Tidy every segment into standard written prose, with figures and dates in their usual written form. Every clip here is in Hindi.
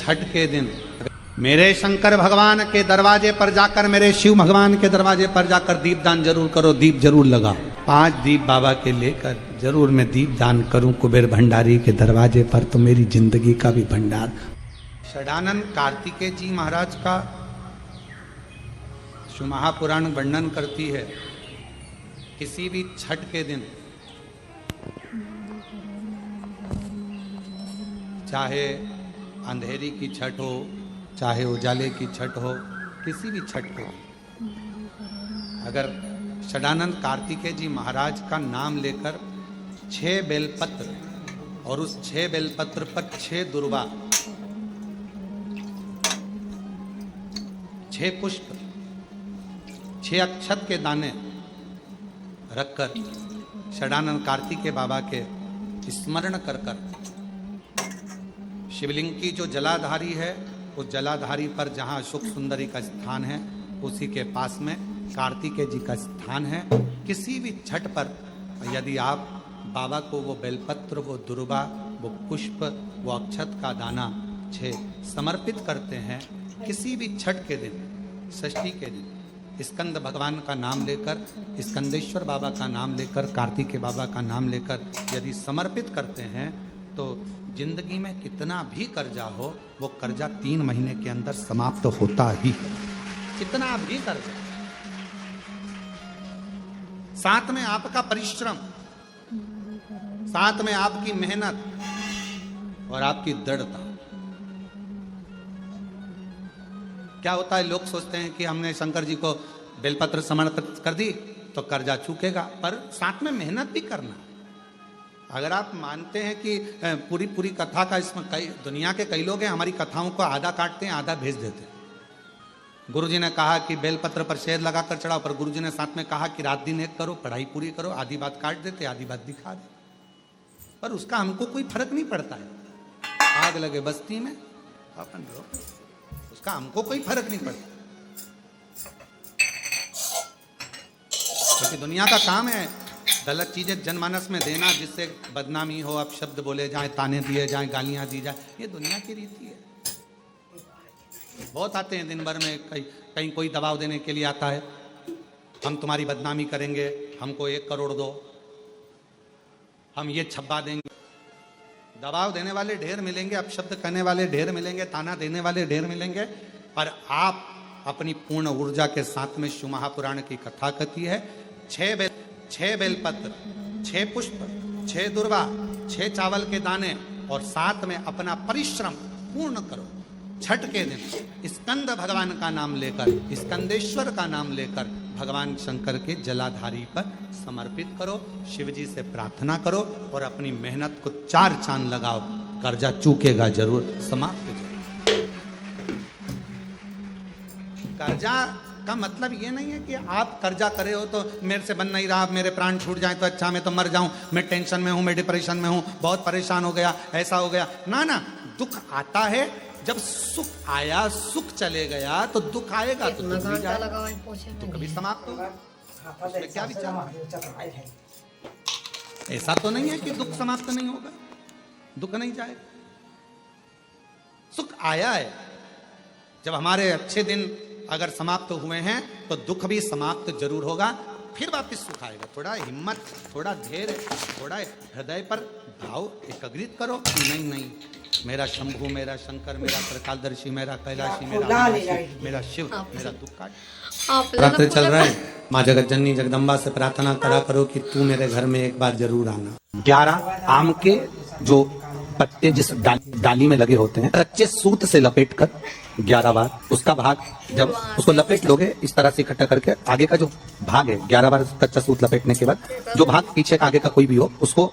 छठ के दिन मेरे शंकर भगवान के दरवाजे पर जाकर, मेरे शिव भगवान के दरवाजे पर जाकर दीपदान जरूर करो, दीप जरूर लगाओ। 5 दीप बाबा के लेकर जरूर मैं दीप दान करूं कुबेर भंडारी के दरवाजे पर, तो मेरी जिंदगी का भी भंडार। षडानंद कार्तिकेय जी महाराज का शिव महापुराण वर्णन करती है, किसी भी छठ के दिन, चाहे अंधेरी की छठ हो, चाहे उजाले की छठ हो, किसी भी छठ को, अगर षडानंद कार्तिकेय जी महाराज का नाम लेकर 6 बेलपत्र और उस 6 बेलपत्र पर 6 दुर्वा, 6 पुष्प, 6 अक्षत के दाने रखकर षडानंद कार्तिकेय बाबा के स्मरण कर कर शिवलिंग की जो जलाधारी है, उस जलाधारी पर जहाँ अशोक सुंदरी का स्थान है, उसी के पास में कार्तिकेय जी का स्थान है। किसी भी छठ पर यदि आप बाबा को वो बेलपत्र, वो दुर्वा, वो पुष्प, वो अक्षत का दाना 6 समर्पित करते हैं, किसी भी छठ के दिन, षष्ठी के दिन, स्कंद भगवान का नाम लेकर, स्कंदेश्वर बाबा का नाम लेकर, कार्तिकेय बाबा का नाम लेकर यदि समर्पित करते हैं, तो जिंदगी में कितना भी कर्जा हो, वो कर्जा 3 महीने के अंदर समाप्त होता ही है। कितना भी कर्जा, साथ में आपका परिश्रम, साथ में आपकी मेहनत और आपकी दृढ़ता। क्या होता है, लोग सोचते हैं कि हमने शंकर जी को बेलपत्र समर्पित कर दी तो कर्जा चूकेगा, पर साथ में मेहनत भी करना। अगर आप मानते हैं कि पूरी कथा का, इसमें कई दुनिया के कई लोग हैं, हमारी कथाओं को आधा काटते हैं, आधा भेज देते हैं। गुरुजी ने कहा कि बेलपत्र पर शहद लगाकर चढ़ाओ, पर गुरुजी ने साथ में कहा कि रात दिन एक करो, पढ़ाई पूरी करो, आधी बात काट देते, आधी बात दिखा दे, पर उसका हमको कोई फर्क नहीं पड़ता है। आग लगे बस्ती में अपन रहो, उसका हमको कोई फर्क नहीं पड़ता, क्योंकि दुनिया का काम है गलत चीजें जनमानस में देना, जिससे बदनामी हो, अब शब्द बोले जाए, ताने दिए जाए, गालियां दी जाए। ये दुनिया की रीति है। बहुत आते हैं दिन भर में, कहीं कोई दबाव देने के लिए आता है, हम तुम्हारी बदनामी करेंगे, हमको 1 करोड़ दो, हम ये छब्बा देंगे। दबाव देने वाले ढेर मिलेंगे, अपशब्द कहने वाले ढेर मिलेंगे, ताना देने वाले ढेर मिलेंगे, पर आप अपनी पूर्ण ऊर्जा के साथ में शिव महापुराण की कथा कहती है, 6 बेलपत्र, 6 पुष्प, 6 दुर्वा, 6 चावल के दाने और साथ में अपना परिश्रम पूर्ण करो। छठ के दिन स्कंद भगवान का नाम लेकर, स्कंदेश्वर का नाम लेकर भगवान शंकर के जलाधारी पर समर्पित करो, शिव जी से प्रार्थना करो और अपनी मेहनत को 4 चांद लगाओ, कर्जा चूकेगा जरूर, समाप्त हो जाएगा। कर्जा का मतलब ये नहीं है कि आप कर्जा करे हो तो मेरे से बन नहीं रहा, मेरे प्राण छूट जाए तो अच्छा, मैं तो मर जाऊं, मैं टेंशन में हूं, मैं डिप्रेशन में हूं, बहुत परेशान हो गया, ऐसा हो गया। ना ना, दुख आता है, जब सुख आया, सुख चले गया, तो दुख आएगा, तो दुख भी जाएगा, तो कभी समाप्त होगा। उसमें क्या विचार? ऐसा तो नहीं है कि दुख समाप्त नहीं होगा, दुख नहीं जाएगा। सुख आया है, जब हमारे अच्छे दिन अगर समाप्त हुए हैं तो दुख भी समाप्त जरूर होगा, फिर वापस सुख आएगा। थोड़ा हिम्मत, थोड़ा धैर्य, थोड़ा हृदय पर भाव एकाग्रित करो कि नहीं, मेरा शंभु, मेरा शंकर, मेरा त्रिकालदर्शी, मेरा कैलाशी, मेरा शिव मेरा दुख काट। रात्रि चल रहा है, माँ जगत जननी जगदम्बा से प्रार्थना करा करो कि तू मेरे घर में एक बार जरूर आना। 11 आम के जो पत्ते जिस डाली में लगे होते हैं, कच्चे सूत से लपेट कर 11 बार उसका भाग, जब उसको लपेट लोगे इस तरह से इकट्ठा करके, आगे का जो भाग है 11 बार कच्चा सूत लपेटने के बाद जो भाग पीछे का आगे का कोई भी हो, उसको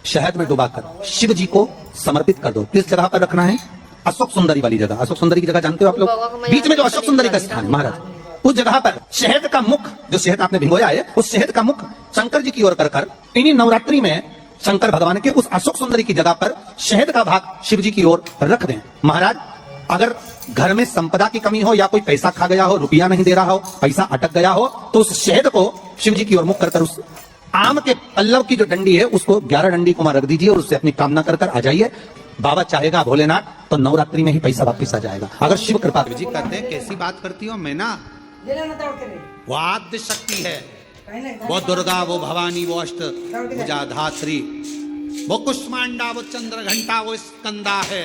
शहद में डुबाकर शिव जी को समर्पित कर दो। किस जगह पर रखना है? अशोक सुंदरी वाली जगह। अशोक सुंदरी की जगह जानते हो आप लोग, बीच में जो अशोक सुंदरी का स्थान है महाराज, उस जगह पर शहद का मुख, जो शहद आपने भिगोया है, उस शहद का मुख शंकर जी की ओर कर इन्हीं नवरात्रि में शंकर भगवान के उस अशोक सुंदरी की जगह पर शहद का भाग शिव जी की ओर रख दें। महाराज, अगर घर में संपदा की कमी हो या कोई पैसा खा गया हो, रुपया नहीं दे रहा हो, पैसा अटक गया हो, तो उस शहद को शिव जी की ओर मुख कर उस आम के पल्लव की जो डंडी है उसको 11 डंडी को वहां रख दीजिए और उससे अपनी कामना कर आ जाइए। बाबा चाहेगा भोलेनाथ तो नवरात्रि में ही पैसा वापिस आ जाएगा, अगर शिव कृपा। जी कहते हैं कैसी बात करती हो मैना, वो आद्य शक्ति है, वो दुर्गा, वो भवानी, वो अष्ट भुजा धात्री, वो कुष्मांडा, वो चंद्र घंटा, वो स्कंदा है,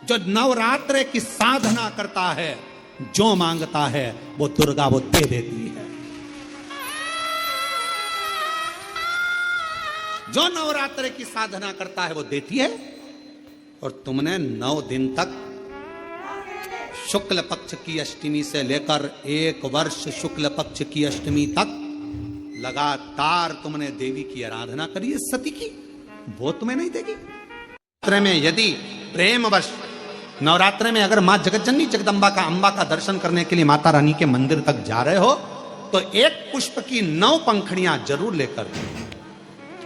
जो नवरात्र की साधना करता है, जो मांगता है वो दुर्गा वो दे देती है। जो नवरात्र की साधना करता है वो देती है। और तुमने 9 दिन तक शुक्ल पक्ष की अष्टमी से लेकर 1 वर्ष शुक्ल पक्ष की अष्टमी तक लगातार तुमने देवी की आराधना करी है, सती की, वो तुम्हें नहीं देगी। नवरात्र में यदि प्रेमवश नवरात्र में अगर मां जगतजननी जगदम्बा का, अंबा का दर्शन करने के लिए माता रानी के मंदिर तक जा रहे हो तो 1 पुष्प की 9 पंखड़ियां जरूर लेकर,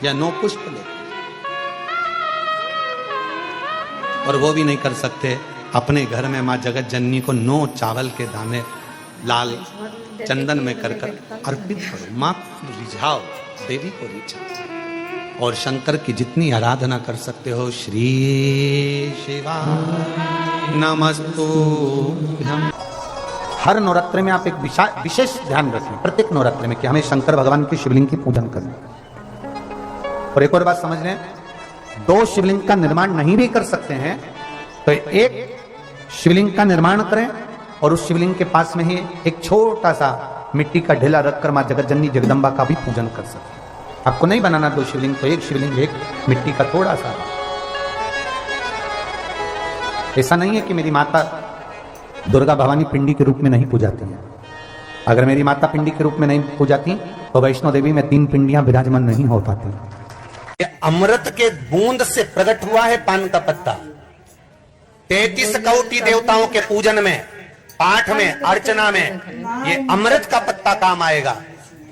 या 9 पुष्प लेकर। और वो भी नहीं कर सकते, अपने घर में मां जगत जननी को 9 चावल के दाने लाल चंदन में कर अर्पित करो, मां को रिझाओ, देवी को रिझाओ। और शंकर की जितनी आराधना कर सकते हो, श्री शिवा नमस्तुभ्यं। हर नवरात्र में आप एक विशेष ध्यान रखें, प्रत्येक नवरात्र में, कि हमें शंकर भगवान के शिवलिंग की पूजन करनी। और एक और बात समझ लें, 2 शिवलिंग का निर्माण नहीं भी कर सकते हैं तो 1 शिवलिंग का निर्माण करें और उस शिवलिंग के पास में ही एक छोटा सा मिट्टी का ढेला रखकर मां जगतजननी जगदम्बा का भी पूजन कर सकते हैं। आपको नहीं बनाना 2 शिवलिंग, तो 1 शिवलिंग, 1 मिट्टी का थोड़ा सा। ऐसा नहीं है कि मेरी माता दुर्गा भवानी पिंडी के रूप में नहीं पूजाती है। अगर मेरी माता पिंडी के रूप में नहीं पूजाती तो वैष्णो देवी में 3 पिंडियां विराजमान नहीं हो पाती। अमृत के बूंद से प्रकट हुआ है पान का पत्ता। 33 कोटि देवताओं के पूजन में, पाठ में, अर्चना में ये अमृत का पत्ता काम आएगा।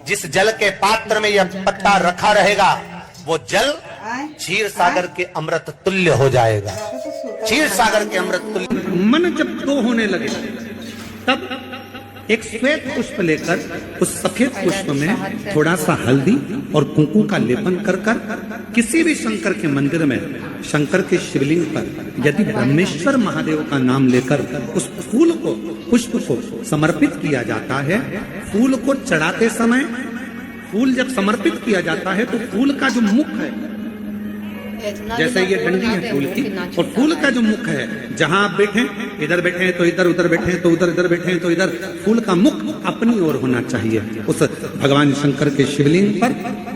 जिस जल के पात्र में यह पत्ता रखा रहेगा वो जल क्षीर सागर के अमृत तुल्य हो जाएगा। क्षीर सागर के अमृत तुल्य। मन जब 2 होने लगे तब एक श्वेत पुष्प लेकर उस सफेद पुष्प में थोड़ा सा हल्दी और कुंकू का लेपन कर किसी भी शंकर के मंदिर में, शंकर के शिवलिंग पर यदि ब्रह्मेश्वर महादेव का नाम लेकर उस फूल को, पुष्प को समर्पित किया जाता है, फूल को चढ़ाते समय, फूल जब समर्पित किया जाता है तो फूल का जो मुख है, जैसे ये डंडी है फूल की, और फूल का जो मुख है, जहां आप बैठे, इधर बैठे तो इधर, उधर बैठे तो उधर, इधर बैठे तो इधर, फूल का मुख अपनी ओर होना चाहिए। उस भगवान शंकर के शिवलिंग पर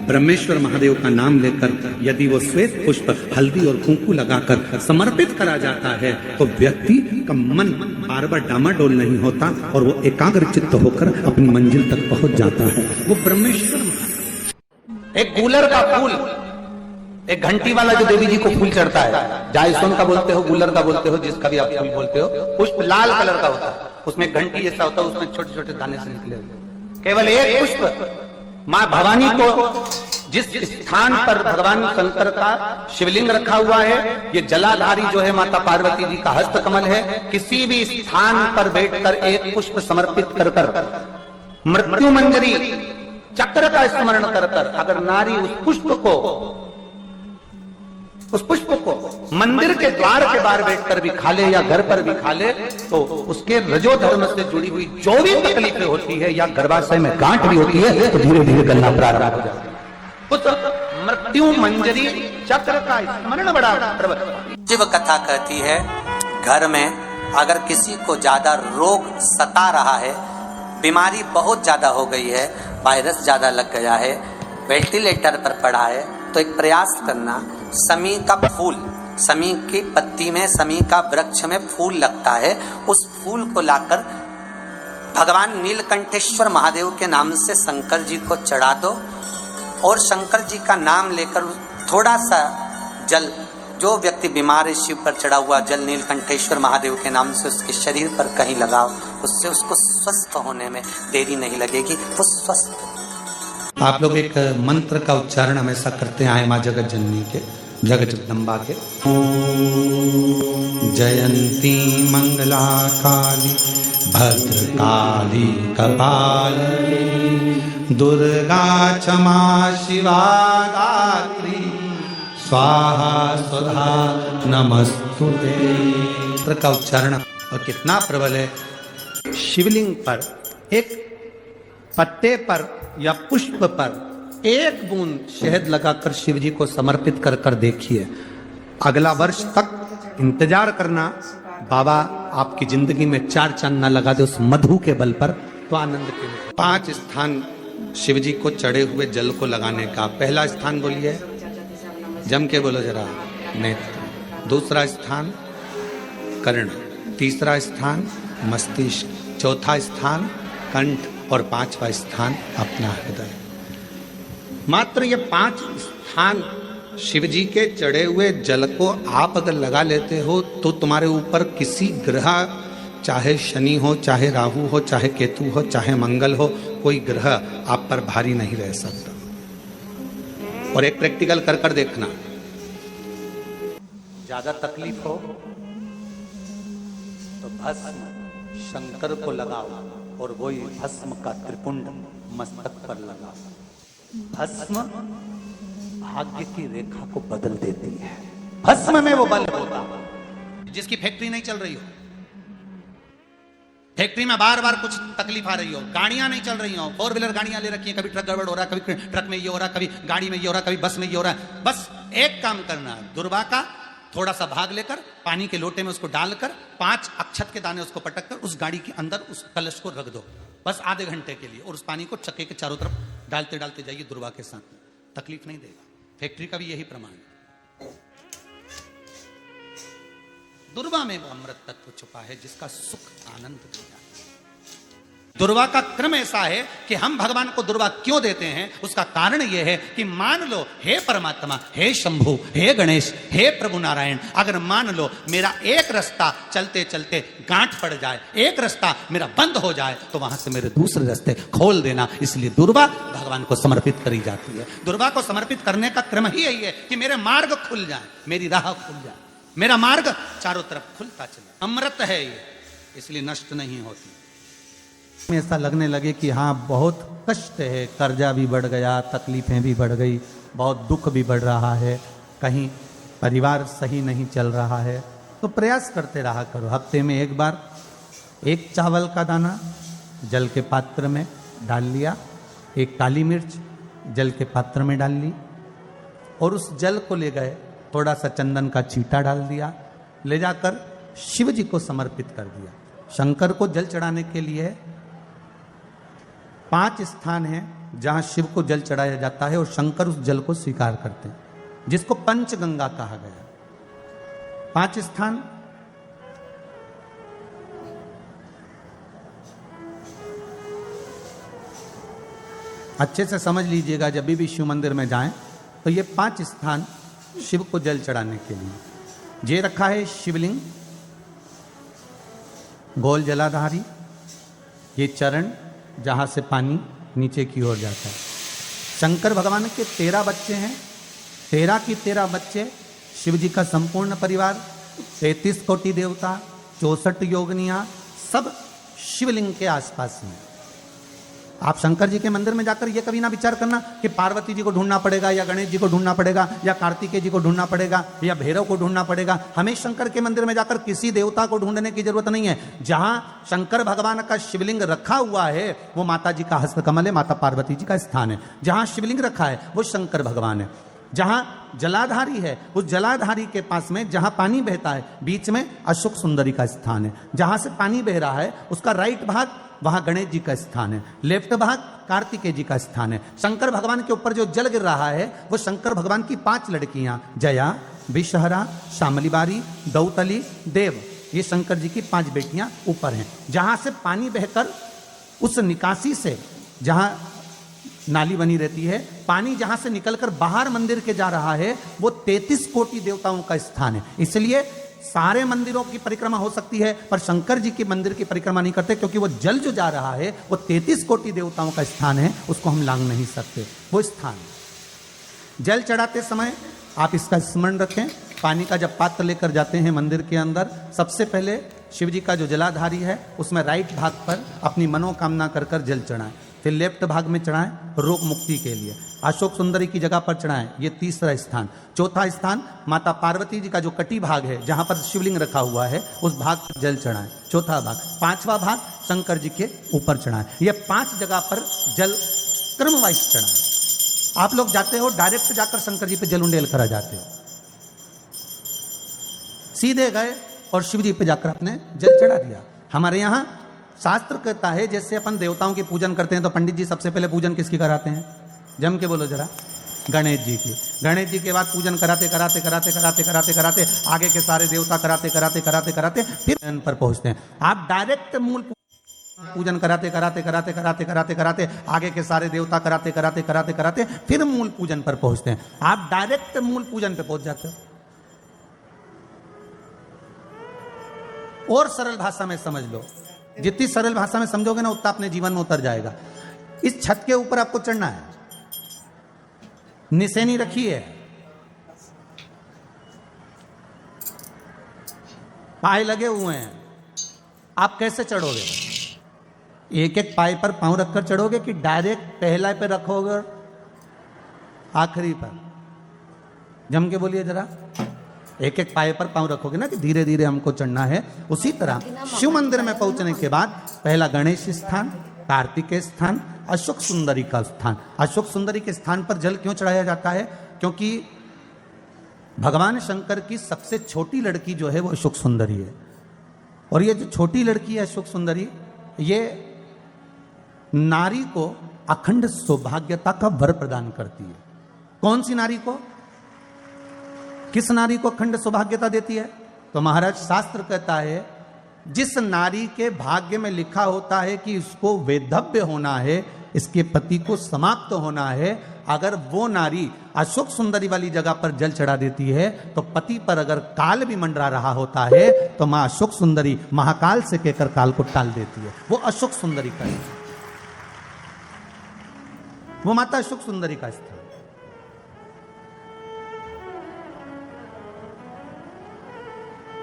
ब्रह्मेश्वर महादेव का नाम लेकर यदि वो श्वेत पुष्प हल्दी और कुंकू लगाकर समर्पित करा जाता है तो व्यक्ति का मन बार बार डामाडोल नहीं होता और वो एकाग्र चित्त होकर अपनी मंजिल तक पहुंच जाता है। वो ब्रह्मेश्वर। एक गूलर का फूल, एक घंटी वाला जो देवी जी को फूल चढ़ता है, जायसोन का बोलते हो, गुलर का बोलते हो, जिसका भी आप फूल बोलते हो, पुष्प लाल कलर का होता है, उसमें घंटी जैसा होता है, उसमें छोटे छोटे दाने से निकले। केवल एक पुष्प मां भवानी को, जिस स्थान पर भगवान शंकर का शिवलिंग रखा हुआ है, ये जलाधारी जो है माता पार्वती जी का हस्त कमल है, किसी भी स्थान पर बैठकर एक पुष्प समर्पित कर मृत्यु मंजरी चक्र का स्मरण कर अगर नारी उस पुष्प को मंदिर के द्वार के बाहर बैठकर भी खा ले या घर पर भी खा ले तो उसके रजो धर्म से जुड़ी हुई जो भी तकलीफें होती है या गर्भाशय में गांठ भी होती है तो धीरे धीरे गलना प्रारंभ हो जाता है। उस मृत्यु मंजरी चक्र का स्मरण बड़ा प्रबल। शिव कथा कहती है, घर में अगर किसी को ज्यादा रोग सता रहा है, बीमारी बहुत ज्यादा हो गई है, वायरस ज्यादा लग गया है, वेंटिलेटर पर पड़ा है, तो एक प्रयास करना, समी का फूल, समी की पत्ती में, समी का वृक्ष में फूल लगता है, उस फूल को लाकर भगवान नीलकंठेश्वर महादेव के नाम से शंकर जी को चढ़ा दो और शंकर जी का नाम लेकर थोड़ा सा जल, जो व्यक्ति बीमार है शिव पर चढ़ा हुआ जल नीलकंठेश्वर महादेव के नाम से उसके शरीर पर कहीं लगाओ, उससे उसको स्वस्थ होने में देरी नहीं लगेगी, वो स्वस्थ। आप लोग एक मंत्र का उच्चारण हमेशा करते आए मां जगत जननी के, जगत जगदम्बा के। जयंती मंगला काली भद्रकाली कपालिनी दुर्गा क्षमा शिवा दात्री स्वाहा स्वधा नमस्तुते। मंत्र का उच्चारण और कितना प्रबल है। शिवलिंग पर एक पत्ते पर या पुष्प पर एक बूंद शहद लगाकर शिव जी को समर्पित कर कर देखिए। अगला वर्ष तक इंतजार करना, बाबा आपकी जिंदगी में 4 चांद ना लगा दे उस मधु के बल पर, तो आनंद के लिए 5 स्थान शिव जी को चढ़े हुए जल को लगाने का। पहला स्थान बोलिए, जम के बोलो जरा, नेत्र। दूसरा स्थान कर्ण, तीसरा स्थान मस्तिष्क, चौथा स्थान कंठ और 5वां स्थान अपना हृदय। मात्र ये 5 स्थान शिव जी के चढ़े हुए जल को आप अगर लगा लेते हो तो तुम्हारे ऊपर किसी ग्रह, चाहे शनि हो, चाहे राहु हो, चाहे केतु हो, चाहे मंगल हो, कोई ग्रह आप पर भारी नहीं रह सकता। और एक प्रैक्टिकल कर कर देखना, ज्यादा तकलीफ हो तो भस्म शंकर को लगाओ और वही भस्म का त्रिपुंड मस्तक पर लगाओ। भस्म भाग्य की रेखा को बदल देती है। भस्म में वो बल होता है। जिसकी फैक्ट्री नहीं चल रही हो, फैक्ट्री में बार बार कुछ तकलीफ आ रही हो, गाड़ियां नहीं चल रही हो, 4 व्हीलर गाड़ियां ले रखी हैं, कभी ट्रक गड़बड़ हो रहा है, कभी ट्रक में ये हो रहा है, कभी गाड़ी में ये हो रहा है, कभी बस में ये हो रहा है। बस एक काम करना है, दुर्वा का थोड़ा सा भाग लेकर पानी के लोटे में उसको डालकर 5 अक्षत के दाने उसको पटक कर उस गाड़ी के अंदर उस कलश को रख दो, बस आधे घंटे के लिए। और उस पानी को चक्के के चारों तरफ डालते डालते जाइए दुर्वा के साथ, तकलीफ नहीं देगा। फैक्ट्री का भी यही प्रमाण है। दुर्वा में वो अमृत तत्व छुपा है जिसका सुख आनंद दिया। दुर्वा का क्रम ऐसा है कि हम भगवान को दुर्वा क्यों देते हैं, उसका कारण यह है कि मान लो हे परमात्मा, हे शंभु, हे गणेश, हे प्रभु नारायण, अगर मान लो मेरा एक रास्ता चलते चलते गांठ पड़ जाए, एक रास्ता मेरा बंद हो जाए, तो वहां से मेरे दूसरे रास्ते खोल देना। इसलिए दुर्वा भगवान को समर्पित करी जाती है। दुर्वा को समर्पित करने का क्रम ही यही है कि मेरे मार्ग खुल जाए, मेरी राह खुल जाए, मेरा मार्ग चारों तरफ खुलता चले। अमृत है ये, इसलिए नष्ट नहीं होती। ऐसा लगने लगे कि हाँ बहुत कष्ट है, कर्जा भी बढ़ गया, तकलीफें भी बढ़ गई, बहुत दुख भी बढ़ रहा है, कहीं परिवार सही नहीं चल रहा है, तो प्रयास करते रहा करो। हफ्ते में एक बार एक चावल का दाना जल के पात्र में डाल लिया, एक काली मिर्च जल के पात्र में डाल ली और उस जल को ले गए, थोड़ा सा चंदन का छींटा डाल दिया, ले जाकर शिव जी को समर्पित कर दिया। शंकर को जल चढ़ाने के लिए 5 स्थान हैं जहां शिव को जल चढ़ाया जाता है और शंकर उस जल को स्वीकार करते हैं, जिसको पंचगंगा कहा गया। 5 स्थान अच्छे से समझ लीजिएगा, जब भी शिव मंदिर में जाएं तो ये 5 स्थान शिव को जल चढ़ाने के लिए ये रखा है। शिवलिंग, गोल जलाधारी, ये चरण जहां से पानी नीचे की ओर जाता है। शंकर भगवान के 13 बच्चे हैं, 13 की 13 बच्चे, शिव जी का संपूर्ण परिवार, 33 कोटि देवता, 64 योगनियां, सब शिवलिंग के आसपास हैं। आप शंकर जी के मंदिर में जाकर ये कभी ना विचार करना कि पार्वती जी को ढूंढना पड़ेगा या गणेश जी को ढूंढना पड़ेगा या कार्तिकेय जी को ढूंढना पड़ेगा या भैरव को ढूंढना पड़ेगा। हमें शंकर के मंदिर में जाकर किसी देवता को ढूंढने की जरूरत नहीं है। जहां शंकर भगवान का शिवलिंग रखा हुआ है वो माता जी का हस्तकमल है, माता पार्वती जी का स्थान है। जहां शिवलिंग रखा है वो शंकर भगवान है। जहां जलाधारी है उस जलाधारी के पास में जहां पानी बहता है बीच में अशोक सुंदरी का स्थान है। जहां से पानी बह रहा है उसका राइट भाग वहां गणेश जी का स्थान है, लेफ्ट भाग कार्तिकेय जी का स्थान है। शंकर भगवान के ऊपर जो जल गिर रहा है वो शंकर भगवान की 5 लड़कियां, जया, विषहरा, शामली बारी, दौतली, देव, ये शंकर जी की 5 बेटियां ऊपर हैं। जहां से पानी बहकर उस निकासी से, जहां नाली बनी रहती है, पानी जहां से निकलकर बाहर मंदिर के जा रहा है वो 33 कोटि देवताओं का स्थान है। इसलिए सारे मंदिरों की परिक्रमा हो सकती है पर शंकर जी के मंदिर की परिक्रमा नहीं करते, क्योंकि वो जल जो जा रहा है वो 33 कोटि देवताओं का स्थान है, उसको हम लांग नहीं सकते। वो स्थान जल चढ़ाते समय आप इसका स्मरण रखें। पानी का जब पात्र लेकर जाते हैं मंदिर के अंदर, सबसे पहले शिव जी का जो जलाधारी है उसमें राइट भाग पर अपनी मनोकामना कर कर जल चढ़ाएं, फिर लेफ्ट भाग में चढ़ाएं रोग मुक्ति के लिए। अशोक सुंदरी की जगह पर चढ़ाएं, ये तीसरा स्थान। चौथा स्थान माता पार्वती जी का जो कटी भाग है जहां पर शिवलिंग रखा हुआ है उस भाग पर जल चढ़ाएं, चौथा भाग। पांचवा भाग शंकर जी के ऊपर चढ़ाएं। ये 5 जगह पर जल क्रमवाइज चढ़ाएं। आप लोग जाते हो डायरेक्ट जाकर शंकर जी पे जल उंडेल करा जाते हो, सीधे गए और शिव जी पे जाकर आपने जल चढ़ा दिया। हमारे यहाँ शास्त्र कहता है जैसे अपन देवताओं की पूजन करते हैं तो पंडित जी सबसे पहले पूजन किसकी कराते हैं? जम के बोलो जरा, गणेश जी की। गणेश जी के बाद पूजन कराते कराते कराते कराते कराते कराते आगे के सारे देवता कराते कराते कराते कराते फिर इन पर पहुंचते हैं। आप डायरेक्ट मूल पूजन कराते कराते कराते कराते कराते कराते आगे के सारे देवता कराते कराते कराते कराते फिर मूल पूजन पर पहुंचते हैं। आप डायरेक्ट मूल पूजन पे पहुंच जाते हो। और सरल भाषा में समझ लो, जितनी सरल भाषा में समझोगे ना उतना अपने जीवन में उतर जाएगा। इस छत के ऊपर आपको चढ़ना है, निशानी रखी है, पाए लगे हुए हैं, आप कैसे चढ़ोगे? एक एक पाए पर पांव रखकर चढ़ोगे कि डायरेक्ट पहला पे रखोगे आखिरी पर? जम के बोलिए जरा। एक एक पाए पर पांव रखोगे ना कि धीरे धीरे हमको चढ़ना है। उसी तरह शिव मंदिर में पहुंचने के बाद पहला गणेश स्थान, कार्तिकेय स्थान, अशोक सुंदरी का स्थान। अशोक सुंदरी के स्थान पर जल क्यों चढ़ाया जाता है? क्योंकि भगवान शंकर की सबसे छोटी लड़की जो है वो अशोक सुंदरी है। और ये जो छोटी लड़की है अशोक सुंदरी, ये नारी को अखंड सौभाग्यता का वर प्रदान करती है। कौन सी नारी को? किस नारी को अखंड सौभाग्यता देती है? तो महाराज शास्त्र कहता है जिस नारी के भाग्य में लिखा होता है कि इसको वैधव्य होना है, इसके पति को समाप्त होना है, अगर वो नारी अशोक सुंदरी वाली जगह पर जल चढ़ा देती है तो पति पर अगर काल भी मंडरा रहा होता है तो मां अशोक सुंदरी महाकाल से कहकर काल को टाल देती है। वो अशोक सुंदरी का है, वो माता अशोक सुंदरी का स्थान।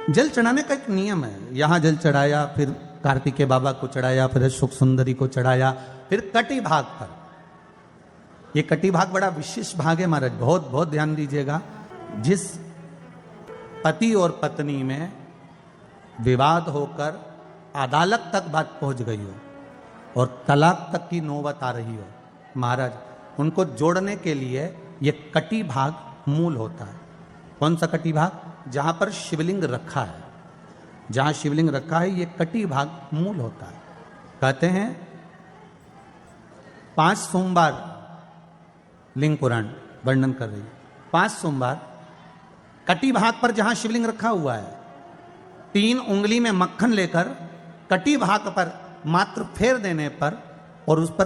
जल चढ़ाने का एक नियम है। यहां जल चढ़ाया, फिर कार्तिकेय बाबा को चढ़ाया, फिर अशोक सुंदरी को चढ़ाया, फिर कटी भाग पर। ये कटी भाग बड़ा विशेष भाग है महाराज, बहुत बहुत ध्यान दीजिएगा। जिस पति और पत्नी में विवाद होकर अदालत तक बात पहुंच गई हो और तलाक तक की नौबत आ रही हो, महाराज उनको जोड़ने के लिए ये कटी भाग मूल होता है। कौन सा कटी भाग? जहां पर शिवलिंग रखा है, जहां शिवलिंग रखा है ये कटी भाग मूल होता है। कहते हैं 5 सोमवार लिंग पुराण वर्णन कर रही है। 5 सोमवार कटी भाग पर जहां शिवलिंग रखा हुआ है, 3 उंगली में मक्खन लेकर कटी भाग पर मात्र फेर देने पर और उस पर